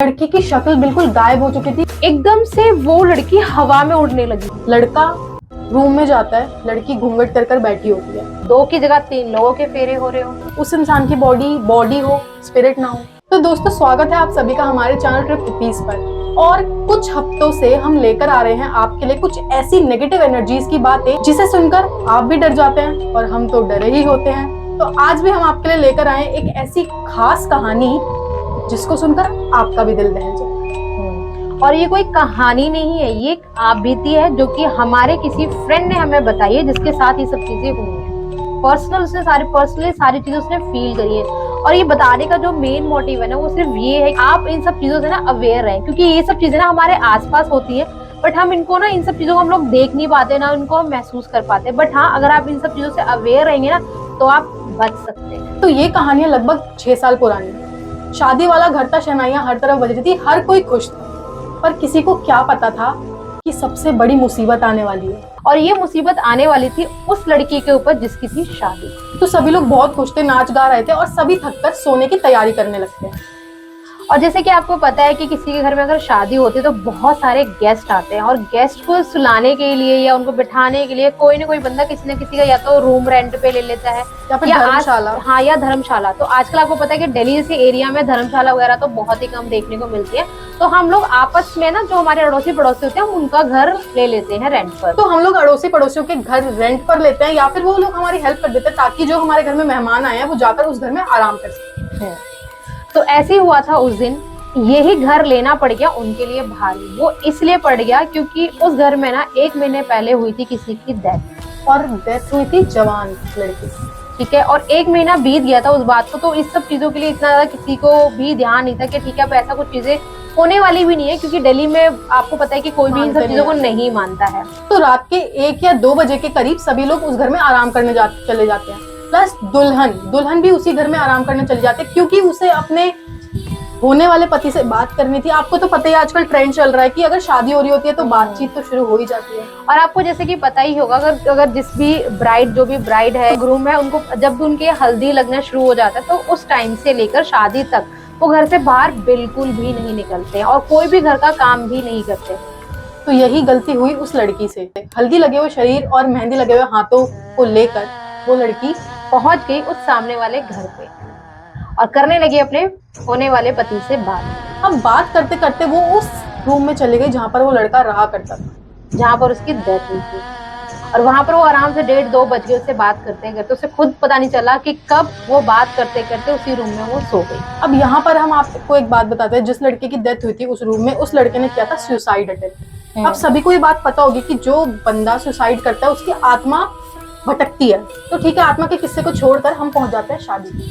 लड़की की शक्ल बिल्कुल गायब हो चुकी थी। एकदम से वो लड़की हवा में उड़ने लगी। लड़का रूम में जाता है, लड़की घूंघट कर कर बैठी होती है। 2 की जगह 3 लोगों के फेरे हो रहे हो। उस इंसान की बॉडी हो, स्पिरिट ना हो। तो दोस्तों, स्वागत है आप सभी का हमारे चैनल ट्रिप पीस पर। और कुछ हफ्तों से हम लेकर आ रहे हैं आपके लिए कुछ ऐसी नेगेटिव एनर्जीज की बातें जिसे सुनकर आप भी डर जाते हैं और हम तो डरे ही होते हैं। तो आज भी हम आपके लिए लेकर आए एक ऐसी खास कहानी जिसको सुनकर आपका भी दिल दहल जाए। और ये कोई कहानी नहीं है, ये एक आप बीती है जो कि हमारे किसी फ्रेंड ने हमें बताई है, जिसके साथ ये सब चीजें हुई हैं। पर्सनली सारी चीजें उसने फील करी है। और ये बताने का जो मेन मोटिव है ना, वो सिर्फ ये है कि आप इन सब चीजों से ना अवेयर रहें, क्योंकि ये सब चीजें ना हमारे आसपास होती है, बट हम इनको ना, इन सब चीजों को हम लोग देख नहीं पाते ना, उनको हम महसूस कर पाते। बट हाँ, अगर आप इन सब चीजों से अवेयर रहेंगे ना, तो आप बच सकते हैं। तो ये कहानियां लगभग 6 साल पुरानी है। शादी वाला घर था, शहनाइयां हर तरफ बज रही थी, हर कोई खुश था। पर किसी को क्या पता था कि सबसे बड़ी मुसीबत आने वाली है। और ये मुसीबत आने वाली थी उस लड़की के ऊपर जिसकी थी शादी। तो सभी लोग बहुत खुश थे, नाच गा रहे थे और सभी थककर सोने की तैयारी करने लगते हैं। और जैसे कि आपको पता है कि किसी के घर में अगर शादी होती है तो बहुत सारे गेस्ट आते हैं, और गेस्ट को सुलाने के लिए या उनको बिठाने के लिए कोई ना कोई बंदा किसी न किसी का या तो रूम रेंट पे ले लेता है या फिर धर्मशाला। हाँ, या धर्मशाला। तो आजकल आपको पता है कि दिल्ली जैसे एरिया में धर्मशाला वगैरह तो बहुत ही कम देखने को मिलती है। तो हम लोग आपस में ना, जो हमारे अड़ोसी पड़ोसी होते हैं, हम उनका घर ले लेते हैं रेंट पर। तो हम लोग अड़ोसी पड़ोसियों के घर रेंट पर लेते हैं, या फिर वो लोग हमारी हेल्प कर देते हैं ताकि जो हमारे घर में मेहमान आए हैं वो जाकर उस घर में आराम कर सके। तो ऐसे ही हुआ था उस दिन। यही घर लेना पड़ गया उनके लिए भारी। वो इसलिए पड़ गया क्योंकि उस घर में ना 1 महीने पहले हुई थी किसी की डेथ, और डेथ हुई थी जवान लड़की। ठीक है। और 1 महीना बीत गया था उस बात को, तो इस सब चीजों के लिए इतना ज्यादा किसी को भी ध्यान नहीं था कि ठीक है, अब ऐसा कुछ चीजें होने वाली भी नहीं है, क्योंकि दिल्ली में आपको पता है कि कोई भी इन सब चीजों को नहीं मानता है। तो रात के 1 या 2 बजे के करीब सभी लोग उस घर में आराम करने चले जाते हैं। प्लस दुल्हन भी उसी घर में आराम करने चले जाते हैं, क्योंकि उसे अपने होने वाले पति से बात करनी थी। आपको तो पता ही आजकल ट्रेंड चल रहा है कि अगर शादी हो रही होती है तो बातचीत तो शुरू हो ही जाती है। और आपको जैसे कि पता ही होगा, अगर जिस भी जो भी ब्राइड है, ग्रूम है, उनको जब उनके हल्दी लगना शुरू हो जाता है तो उस टाइम से लेकर शादी तक वो घर से बाहर बिल्कुल भी नहीं निकलते हैं और कोई भी घर का काम भी नहीं करते। तो यही गलती हुई उस लड़की से। हल्दी लगे हुए शरीर और मेहंदी लगे हुए हाथों को लेकर वो लड़की पहुंच गई उस सामने वाले घर पे और करने लगी अपने होने वाले पति से बात। अब बात करते करते वो उस रूम में चली गई जहाँ पर वो लड़का रहा करता था, जहाँ पर उसकी डेथ हुई थी। और वहां पर वो आराम से 1:30-2 बज गए उससे बात करते करते। उसे खुद पता नहीं चला कि कब वो बात करते करते उसी रूम में वो सो गई। अब यहाँ पर हम आपको एक बात बताते हैं, जिस लड़के की डेथ हुई थी उस रूम में, उस लड़के ने किया था सुसाइड अटेम्प्ट। अब सभी को ये बात पता होगी कि जो बंदा सुसाइड करता है उसकी आत्मा भटकती है। तो ठीक है, आत्मा के किस्से को छोड़कर हम पहुंच जाते हैं शादी।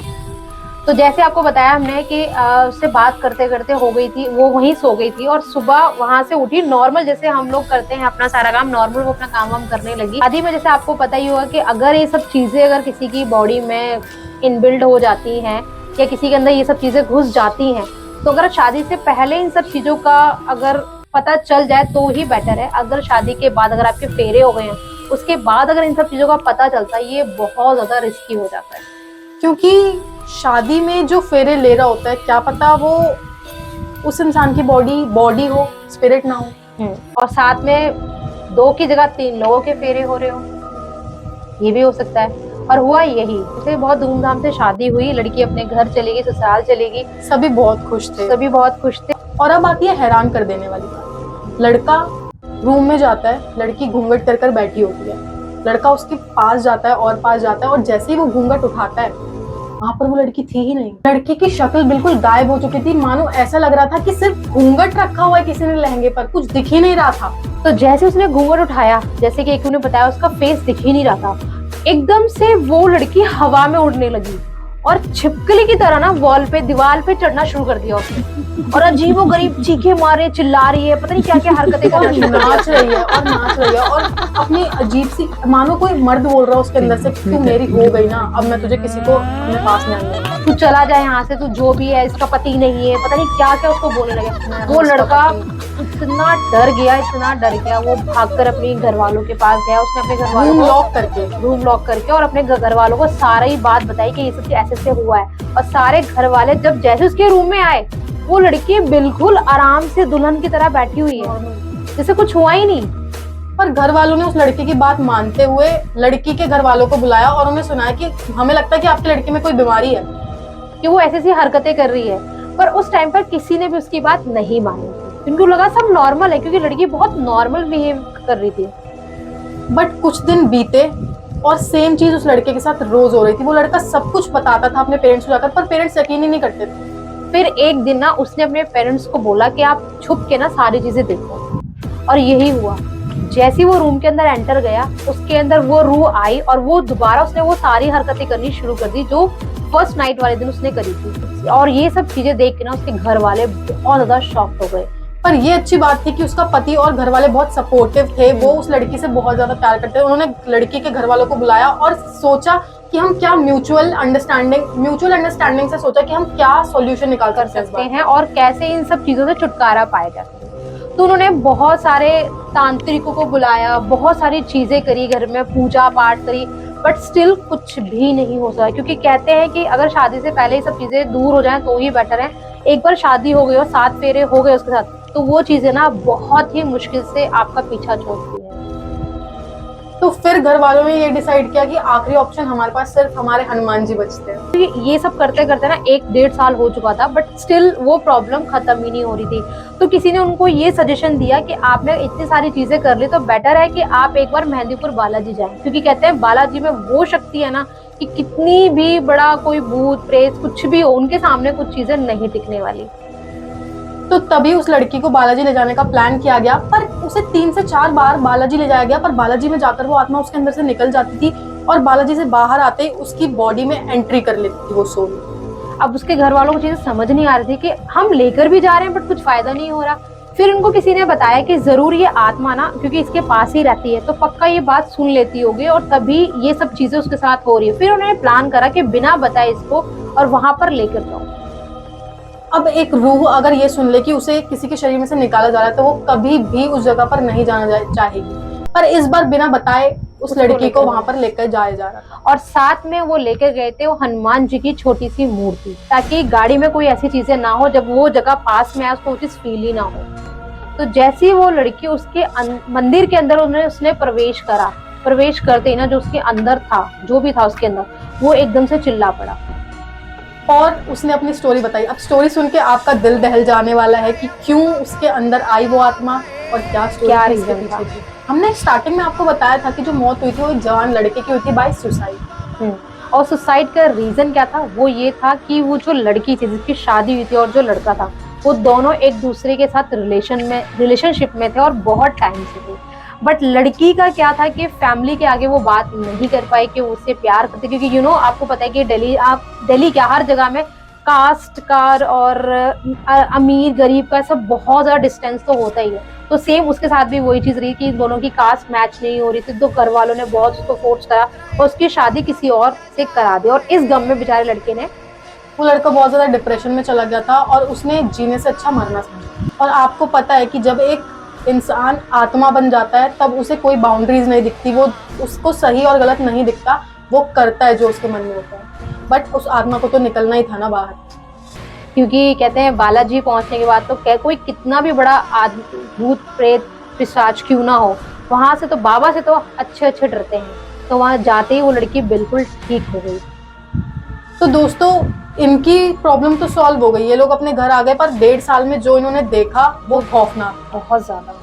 तो जैसे आपको बताया हमने कि उससे बात करते करते हो गई थी, वो वहीं सो गई थी और सुबह वहां से उठी नॉर्मल, जैसे हम लोग करते हैं अपना सारा काम नॉर्मल, वो अपना काम वाम करने लगी। आदि में जैसे आपको पता ही होगा कि अगर ये सब चीजें अगर किसी की बॉडी में इनबिल्ड हो जाती हैं या किसी के अंदर ये सब चीजें घुस जाती हैं, तो अगर शादी से पहले इन सब चीजों का अगर पता चल जाए तो ही बेटर है। अगर शादी के बाद अगर आपके फेरे हो गए हैं, उसके बाद अगर इन सब चीजों का पता चलता है, ये बहुत ज्यादा रिस्की हो जाता है। क्योंकि शादी में जो फेरे ले रहा होता है, क्या पता वो उस इंसान की बॉडी हो, स्पिरिट ना हो। और साथ में 2 की जगह 3 लोगों के फेरे हो रहे हो, ये भी हो सकता है। और हुआ यही, उसे बहुत धूमधाम से शादी हुई, लड़की अपने घर चली गई, ससुराल चली गई, सभी बहुत खुश थे। और अब आती है हैरान कर देने वाली बात। लड़का रूम में जाता है, लड़की घूंघट कर कर बैठी होती है। लड़का उसके पास जाता है और जैसे ही वो घूंघट उठाता है, वहां पर वो लड़की थी ही नहीं। लड़की की शक्ल बिल्कुल गायब हो चुकी थी, मानो ऐसा लग रहा था कि सिर्फ घूंघट रखा हुआ है किसी ने लहंगे पर, कुछ दिख ही नहीं रहा था। तो जैसे उसने घूंघट उठाया, जैसे कि एक ने बताया, उसका फेस दिख ही नहीं रहा था। एकदम से वो लड़की हवा में उड़ने लगी और छिपकली की तरह ना दीवार पे चढ़ना शुरू कर दिया उसने। और अजीबोगरीब चीखे मारे, चिल्ला रही है, पता नहीं क्या क्या हरकतें कर रही है, नाच रही है और अपनी अजीब सी, मानो कोई मर्द बोल रहा है उसके अंदर से, तू मेरी हो गई ना, अब मैं तुझे किसी को अपने पास नहीं आने, तू चला जाए यहाँ से, तू जो भी है इसका पति नहीं है, पता नहीं क्या क्या उसको बोलने लगे। वो लड़का इतना डर गया, वो भागकर अपने घर वालों के पास गया। उसने अपने घर वालों को रूम लॉक करके और अपने घर वालों को सारी बात बताई कि ये सब ऐसे से हुआ है। और सारे घर वाले जब जैसे उसके रूम में आए, वो लड़की बिल्कुल आराम से दुल्हन की तरह बैठी हुई है, जैसे कुछ हुआ ही नहीं। पर घर वालों ने उस लड़की की बात मानते हुए लड़की के घर वालों को बुलाया और उन्हें सुनाया कि हमें लगता है कि आपकी लड़की में कोई बीमारी है, कि वो ऐसी हरकतें कर रही है। पर उस टाइम पर किसी ने भी उसकी बात नहीं मानी, उनको लगा सब नॉर्मल है, क्योंकि लड़की बहुत नॉर्मल बिहेव कर रही थी। बट कुछ दिन बीते और सेम चीज उस लड़के के साथ रोज हो रही थी। वो लड़का सब कुछ बताता था अपने पेरेंट्स को जाकर, पर पेरेंट्स यकीन ही नहीं करते थे। फिर एक दिन ना उसने अपने पेरेंट्स को बोला कि आप छुप के ना सारी चीजें देखो, और यही हुआ। जैसे वो रूम के अंदर एंटर गया, उसके अंदर वो रूह आई और वो दोबारा उसने वो सारी हरकतें करनी शुरू कर दी जो फर्स्ट नाइट वाले दिन उसने करी थी। और ये सब चीजें देख के ना उसके घर वाले बहुत ज्यादा शॉक्ड हो गए। पर ये अच्छी बात थी कि उसका पति और घर वाले बहुत सपोर्टिव थे, वो उस लड़की से बहुत ज्यादा प्यार करते थे। उन्होंने लड़की के घर वालों को बुलाया और सोचा कि हम क्या म्यूचुअल अंडरस्टैंडिंग से सोचा कि हम क्या सॉल्यूशन निकाल कर सकते हैं और कैसे इन सब चीजों से छुटकारा पाया जा सकता है। तो उन्होंने बहुत सारे तांत्रिकों को बुलाया, बहुत सारी चीजें करी, घर में पूजा पाठ करी, बट स्टिल कुछ भी नहीं हो सका। क्योंकि कहते हैं कि अगर शादी से पहले ये सब चीजें दूर हो जाएं तो ही बेटर है। एक बार शादी हो गई और 7 फेरे हो गए उसके साथ, तो वो चीजें ना बहुत ही मुश्किल से आपका पीछा छोड़ती है। तो फिर घर वालों ने ये डिसाइड किया कि आखिरी ऑप्शन हमारे पास सिर्फ हमारे हनुमान जी बचते हैं। तो ये सब करते करते ना 1-1.5 साल हो चुका था, बट स्टिल वो प्रॉब्लम खत्म ही नहीं हो रही थी। तो किसी ने उनको ये सजेशन दिया कि आपने इतनी सारी चीजें कर ली, तो बेटर है कि आप एक बार मेहंदीपुर बालाजी जाएं, क्योंकि कहते हैं बालाजी में वो शक्ति है ना कि कितनी भी बड़ा कोई भूत प्रेत कुछ भी हो, उनके सामने कुछ चीजें नहीं टिकने वाली। तो तभी उस लड़की को बालाजी ले जाने का प्लान किया गया, पर उसे 3 से 4 बार बालाजी ले जाया गया, पर बालाजी में जाकर वो आत्मा उसके अंदर से निकल जाती थी और बालाजी से बाहर आते ही उसकी बॉडी में एंट्री कर लेती थी वो सोल। अब उसके घर वालों को चीजें समझ नहीं आ रही थी कि हम लेकर भी जा रहे हैं बट कुछ फायदा नहीं हो रहा। फिर उनको किसी ने बताया कि जरूर ये आत्मा ना, क्योंकि इसके पास ही रहती है, तो पक्का ये बात सुन लेती होगी और तभी ये सब चीजें उसके साथ हो रही है। फिर उन्होंने प्लान करा कि बिना बताए इसको और वहां पर लेकर जाओ। अब एक रूह अगर ये सुन ले कि उसे किसी के शरीर में से निकाला जा रहा है, तो वो कभी भी उस जगह पर नहीं जाना चाहेगी। पर इस बार बिना बताए उस लड़की को वहां पर लेकर जाया जा रहा था। और साथ में वो लेकर गए थे वो हनुमान जी की छोटी सी मूर्ति, ताकि गाड़ी में कोई ऐसी चीजें ना हो, जब वो जगह पास में आए उसको वो चीज फील ही ना हो। तो जैसे ही वो लड़की उसके मंदिर के अंदर उसने प्रवेश करा, प्रवेश करते ही ना जो उसके अंदर था, जो भी था उसके अंदर, वो एकदम से चिल्ला पड़ा और उसने अपनी स्टोरी बताई। अब स्टोरी सुन के आपका दिल दहल जाने वाला है कि क्यों उसके अंदर आई वो आत्मा और क्या रीजन था। हमने स्टार्टिंग में आपको बताया था कि जो मौत हुई थी वो एक जवान लड़के की हुई थी बाय सुसाइड। और सुसाइड का रीजन क्या था? वो ये था कि वो जो लड़की थी जिसकी शादी हुई थी और जो लड़का था, वो दोनों एक दूसरे के साथ रिलेशनशिप में थे और बहुत टाइम से थे। बट लड़की का क्या था कि फैमिली के आगे वो बात नहीं कर पाई कि वो उससे प्यार करते, क्योंकि आपको पता है कि दिल्ली क्या हर जगह में कास्ट का और अमीर गरीब का सब बहुत ज्यादा डिस्टेंस तो होता ही है। तो सेम उसके साथ भी वही चीज रही कि दोनों की कास्ट मैच नहीं हो रही थी, तो घर वालों ने बहुत उसको फोर्स करा और उसकी शादी किसी और से करा दी। और इस गम में बेचारे लड़के ने, वो लड़का बहुत ज्यादा डिप्रेशन में चला गया था और उसने जीने से अच्छा मरना समझा। और आपको पता है कि जब एक इंसान आत्मा बन जाता है तब उसे कोई बाउंड्रीज नहीं दिखती, वो उसको सही और गलत नहीं दिखता, वो करता है जो उसके मन में होता है। बट उस आत्मा को तो निकलना ही था ना बाहर, क्योंकि कहते हैं बालाजी पहुंचने के बाद तो कोई कितना भी बड़ा भूत प्रेत पिशाच क्यों ना हो, वहां से तो बाबा से तो अच्छे डरते हैं। तो वहां जाते ही वो लड़की बिल्कुल ठीक हो गई। तो दोस्तों इनकी प्रॉब्लम तो सॉल्व हो गई, ये लोग अपने घर आ गए, पर 1.5 साल में जो इन्होंने देखा वो खौफनाक, बहुत ज्यादा।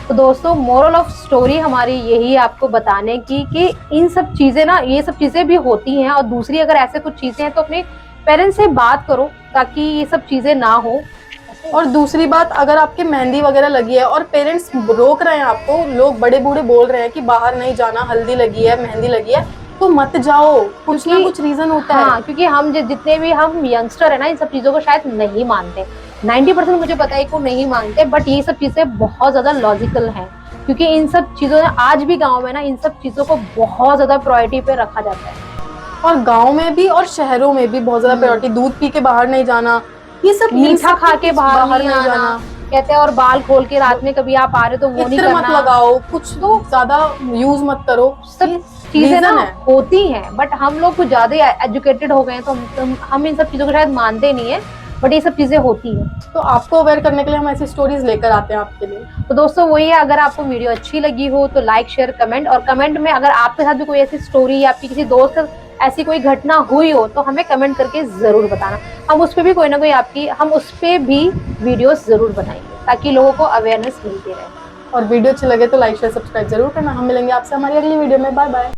तो दोस्तों मोरल ऑफ स्टोरी हमारी यही आपको बताने की कि इन सब चीजें ना, ये सब चीजें भी होती हैं। और दूसरी अगर ऐसे कुछ चीजें हैं तो अपने पेरेंट्स से बात करो ताकि ये सब चीजें ना हो। और दूसरी बात, अगर आपके मेहंदी वगैरह लगी है और पेरेंट्स रोक रहे हैं आपको, लोग बड़े बूढ़े बोल रहे हैं कि बाहर नहीं जाना, हल्दी लगी है मेहंदी लगी है, तो मत जाओ, कुछ ना कुछ रीजन होता है। क्योंकि हम जितने भी हम यंगस्टर है ना, इन सब चीजों को शायद नहीं मानते। 90% मुझे पता है कि वो नहीं मानते, बट ये सब चीजें बहुत ज्यादा लॉजिकल हैं। क्योंकि इन सब चीजों में आज भी गाँव में ना इन सब चीजों को बहुत ज्यादा प्रायोरिटी पे रखा जाता है। और गाँव में भी और शहरों में भी बहुत ज्यादा प्रायोरिटी। दूध पी के बाहर नहीं जाना, ये सब मीठा खा के बाहर नहीं जाना कहते हैं। और बाल खोल के रात में कभी आप आ रहे तो वो नहीं करना, मत लगाओ, कुछ तो ज्यादा यूज मत करो। सब चीजें ना होती हैं, बट हम लोग कुछ ज्यादा एजुकेटेड हो गए हैं तो हम इन सब चीजों को शायद मानते नहीं है। बट ये सब चीजें होती है। तो आपको अवेयर करने के लिए हम ऐसी स्टोरीज लेकर आते हैं आपके लिए। तो दोस्तों वही है, अगर आपको वीडियो अच्छी लगी हो तो लाइक शेयर कमेंट, और कमेंट में अगर आपके साथ भी कोई ऐसी स्टोरी या आपकी किसी दोस्त के साथ ऐसी कोई घटना हुई हो तो हमें कमेंट करके जरूर बताना। हम उस पर भी कोई ना कोई हम उस पर भी वीडियोस जरूर बनाएंगे ताकि लोगों को अवेयरनेस मिलती रहे। और वीडियो अच्छी लगे तो लाइक शेयर सब्सक्राइब जरूर करना। हम मिलेंगे आपसे हमारी अगली वीडियो में। Bye bye.